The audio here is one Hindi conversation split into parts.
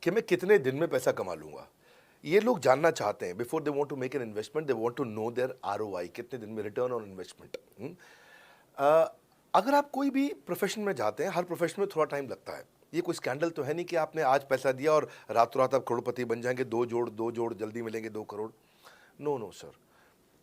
कि मैं कितने दिन में पैसा कमा लूँगा। ये लोग जानना चाहते हैं before they want to make an investment, they want to know their ROI, कितने दिन में रिटर्न ऑन इन्वेस्टमेंट। अगर आप कोई भी प्रोफेशन में जाते हैं, हर प्रोफेशन में थोड़ा टाइम लगता है। ये कोई स्कैंडल तो है नहीं कि आपने आज पैसा दिया और रातों रात आप करोड़पति बन जाएंगे, दो जोड़ जल्दी मिलेंगे 2 करोड़। नो नो सर,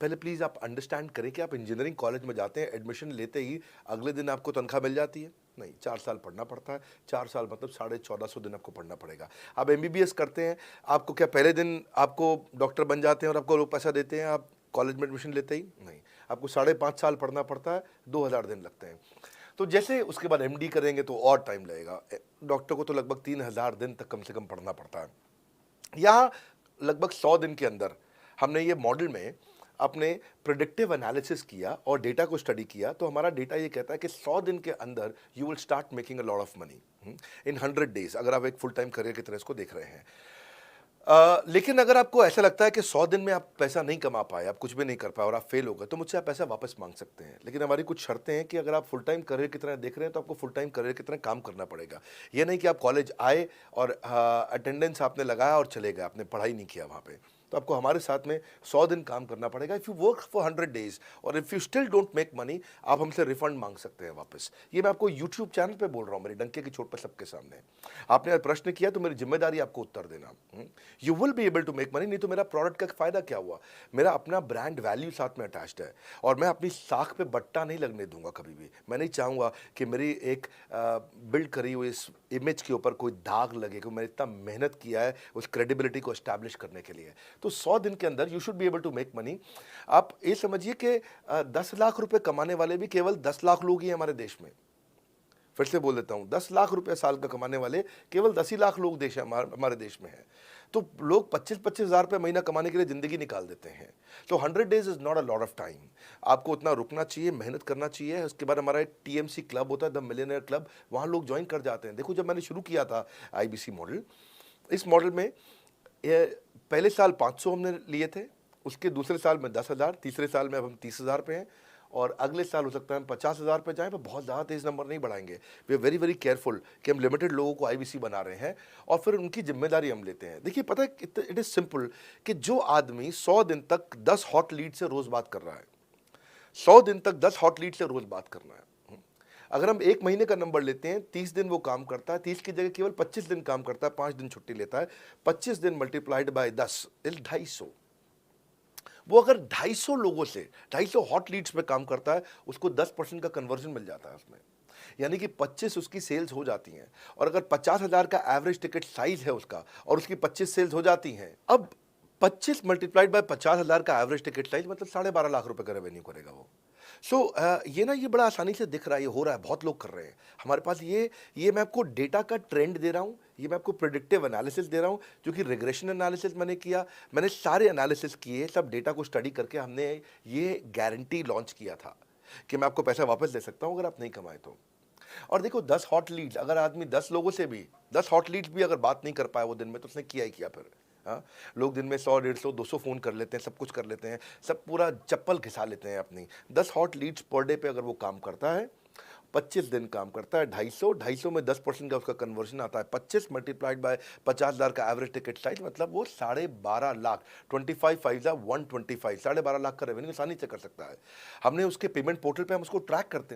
पहले प्लीज़ आप अंडरस्टैंड करें कि आप इंजीनियरिंग कॉलेज में जाते हैं, एडमिशन लेते ही अगले दिन आपको तनख्वाह मिल जाती है? नहीं, 4 साल पढ़ना पड़ता है। 4 साल मतलब 1450 दिन आपको पढ़ना पड़ेगा। आप एमबीबीएस करते हैं, आपको क्या पहले दिन आपको डॉक्टर बन जाते हैं और आपको लोग पैसा देते हैं आप कॉलेज में एडमिशन लेते ही? नहीं, आपको 5.5 साल पढ़ना पड़ता है, 2000 दिन लगते हैं। तो जैसे उसके बाद एमडी करेंगे तो और टाइम लगेगा। डॉक्टर को तो लगभग 3000 दिन तक कम से कम पढ़ना पड़ता है। यहाँ लगभग 100 दिन के अंदर हमने ये मॉडल में अपने प्रिडिक्टिव एनालिसिस किया और डेटा को स्टडी किया, तो हमारा डेटा ये कहता है कि 100 दिन के अंदर you will start making a lot of money in 100 days, अगर आप एक फुल टाइम करियर की तरह इसको देख रहे हैं। लेकिन अगर आपको ऐसा लगता है कि 100 दिन में आप पैसा नहीं कमा पाए, आप कुछ भी नहीं कर पाए और आप फेल हो गए, तो मुझसे आप पैसा वापस मांग सकते हैं। लेकिन हमारी कुछ शर्तें हैं कि अगर आप फुल टाइम करियर की तरह देख रहे हैं तो आपको फुल टाइम करियर की तरह काम करना पड़ेगा। ये नहीं कि आप कॉलेज आए और अटेंडेंस आपने लगाया और चले गए, आपने पढ़ाई नहीं किया वहाँ पे। तो आपको हमारे साथ में 100 दिन काम करना पड़ेगा। If you work for 100 days और if you still don't make money, आप हमसे रिफंड मांग सकते हैं वापस। ये मैं आपको यूट्यूब चैनल पे बोल रहा हूँ, मेरी डंके की चोट पर सबके सामने। आपने प्रश्न किया तो मेरी जिम्मेदारी आपको उत्तर देना। You will be able to make money, नहीं तो मेरा प्रोडक्ट का फायदा क्या हुआ? मेरा अपना ब्रांड वैल्यू साथ में अटैच्ड है और मैं अपनी साख पे बट्टा नहीं लगने दूंगा कभी भी। मैं नहीं चाहूँगा कि मेरी एक बिल्ड करी हुई इस इमेज के ऊपर कोई दाग लगे, कि मैंने इतना मेहनत किया है उस क्रेडिबिलिटी को एस्टैब्लिश करने के लिए। तो 100 दिन के अंदर you should be able to make money. आप ये समझिए कि 10 लाख रुपए कमाने वाले भी केवल 10 लाख लोग ही हैं हमारे देश में। फिर से बोल देता हूँ, 10 लाख रुपए साल का कमाने वाले केवल 10 ही लाख लोग देश हमारे देश में हैं। तो लोग 25-25 हज़ार रुपये महीना कमाने के लिए ज़िंदगी निकाल देते हैं। तो 100 days is not a lot of time. आपको उतना रुकना चाहिए, मेहनत करना चाहिए। उसके बाद हमारा एक टीएमसी क्लब होता है, द मिलियनेयर क्लब, वहाँ लोग ज्वाइन कर जाते हैं। देखो, जब मैंने शुरू किया था आईबीसी मॉडल, इस मॉडल में पहले साल 500 हमने लिए थे, उसके दूसरे साल में 10,000, तीसरे साल में अब हम 30,000 पे हैं और अगले साल हो सकता है हम 50,000 पे जाएं, पर बहुत ज़्यादा तेज़ नंबर नहीं बढ़ाएंगे। We are very very careful कि हम लिमिटेड लोगों को आईबीसी बना रहे हैं और फिर उनकी जिम्मेदारी हम लेते हैं। देखिए, पता है इट इज़ सिंपल कि जो आदमी 100 दिन तक 10 हॉट लीड से रोज़ बात कर रहा है, 100 दिन तक 10 हॉट लीड से रोज़ बात करना है। अगर हम 1 महीने का नंबर लेते हैं, 30 दिन वो काम करता है, 30 की जगह केवल 25 दिन काम करता है, 5 दिन छुट्टी लेता है, 25 दिन मल्टीप्लाइड बाय 10 इज 250। वो अगर 250 लोगों से 250 हॉट लीड्स पे काम करता है, उसको 10% का कन्वर्जन मिल जाता है उसमें, यानी कि 25 उसकी सेल्स हो जाती हैं। और अगर 50,000 का एवरेज टिकट साइज है उसका और उसकी 25 सेल्स हो जाती हैं, अब 25 मल्टीप्लाइड बाय 50,000 का एवरेज टिकट साइज मतलब 12.5 लाख रुपए का रेवेन्यू करेगा वो। ये बड़ा आसानी से दिख रहा है, ये हो रहा है, बहुत लोग कर रहे हैं हमारे पास। ये मैं आपको डेटा का ट्रेंड दे रहा हूँ, ये मैं आपको प्रिडिक्टिव एनालिसिस दे रहा हूँ, जो कि रिग्रेशन एनालिसिस मैंने किया। मैंने सारे एनालिसिस किए, सब डेटा को स्टडी करके हमने ये गारंटी लॉन्च किया था कि मैं आपको पैसा वापस दे सकता हूँ अगर आप नहीं कमाए तो। और देखो, 10 हॉट लीड्स, अगर आदमी 10 लोगों से भी 10 हॉट लीड्स भी अगर बात नहीं कर पाया वो दिन में, तो उसने किया ही किया फिर। हाँ, लोग दिन में 100, 150, 200 फ़ोन कर लेते हैं, सब कुछ कर लेते हैं, सब पूरा चप्पल घिसा लेते हैं अपनी। 10 हॉट लीड्स पर डे पे अगर वो काम करता है, 25 दिन काम करता है, 250 में 10% का उसका कन्वर्जन आता है, 25 मल्टीप्लाइड बाय 50,000 का एवरेज टिकट साइज, मतलब वो 12.5 लाख, 25 5 125, 12.5 लाख का रेवेन्यू आसानी से कर सकता है। हमने उसके पेमेंट पोर्टल पे हम उसको ट्रैक करते हैं।